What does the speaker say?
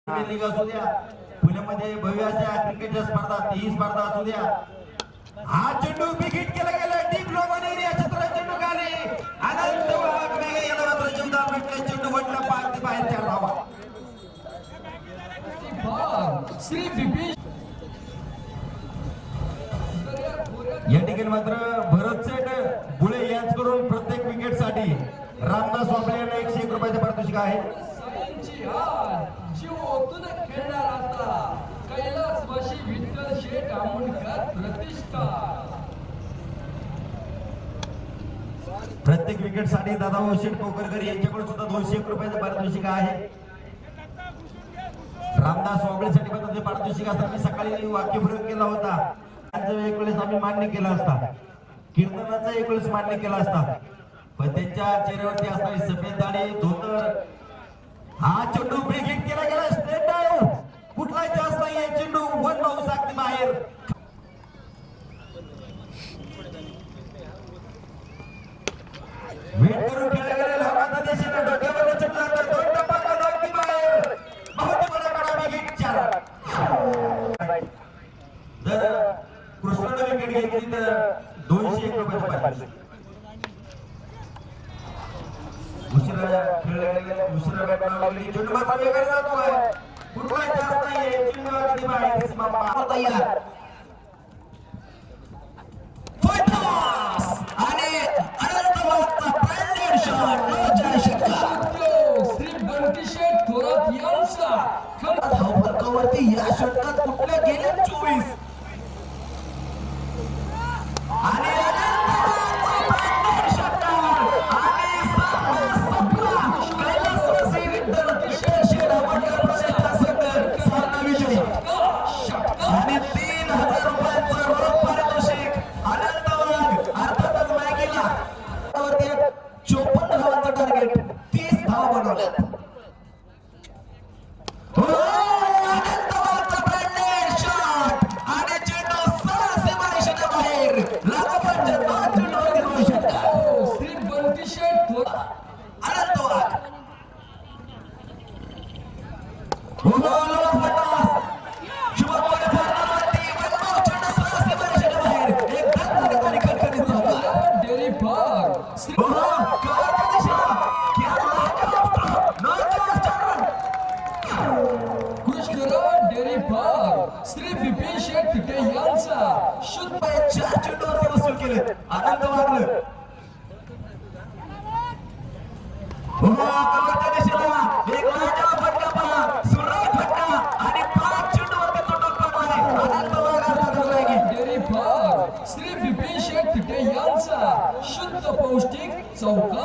League असू द्या, पुण्यामध्ये भव्य अशा क्रिकेटच्या स्पर्धा, ती स्पर्धा असू द्या, हा चेंडू विकेट केला गेला. डीप लोकांनी या क्षेत्रात चेंडू खाली अनंत वाघ याला मात्र जीवदान भेटले. चेंडू वडला पार ते बाहेर चार धावा. श्री विपिन या ठिकाणी मात्र भरतसेठ बुळे यांच्याकडून प्रत्येक विकेट साठी रामदास वाबळे यांना 101 रुपयाचे पारितोषिक आहे. जीव ओतून खेळणार आता कैलासवासी विठ्ठल शेठ आंबेडकर प्रतिष्ठा. प्रत्येक विकेट साठी दादाभाऊ शेठ पोकरकर यांच्याकडून सुद्धा 201 रुपयाचे पारितोषिक आहे. रामदास वाबळेसाठी पण ते पारितोषिक असताना मी सकाळी वाक्यप्रयोग केला होता. त्यांचा एक वेळेस आम्ही मान्य केला असता, कीर्तनाचा एक वेळेस मान्य केला असता, पण त्यांच्या चेहऱ्यावरती असणारी सफेद दाढी, धोतर, हा चेंडू ब्रेकिंग केला गेला. स्ट्रेट डाऊन, कुठलाही चान्स नाहीये. चेंडू वन बाउन्स अगदी बाहेर. वेट करून खेळला गेलेला भारत देशाने डोक्यावर चेंडू लागला. दोन टप्प्यात अगदी बाहेर. बहुत बडा विकेट. 4 जर कृष्णाने विकेट घेतली तर 201 रुपयाचे पारितोषिक. उशिरा खेळला गेलेला, उशिरा बॅट लावली. चेंडू मात्र वेगळा जातोय. कुठलाही चान्स नाहीये. चेंडू अगदी बाहेर. सीमा तयार. फटकास आणि अनंतवाचा ब्रँडेड शॉट. रोजच्या षटकात श्री बंटी शेठ थोरात यांचा धावफलकावरती या षटकात कुठल्या गेले 24 आणि श्री विपिन शेठ तिथे यांचा शुद्ध 4 चेंडूवरती वसूल केले. आनंद वागलं. कवरच्या दिशेला एक लाजवाब फटका पहा. सुरेख फटका आणि 5 चेंडूवरती तो टप्पा मारे. आनंद वागला. डेअरी फार्म श्री विपिन शेठ तिथे यांचा शुद्ध पौष्टिक चौका.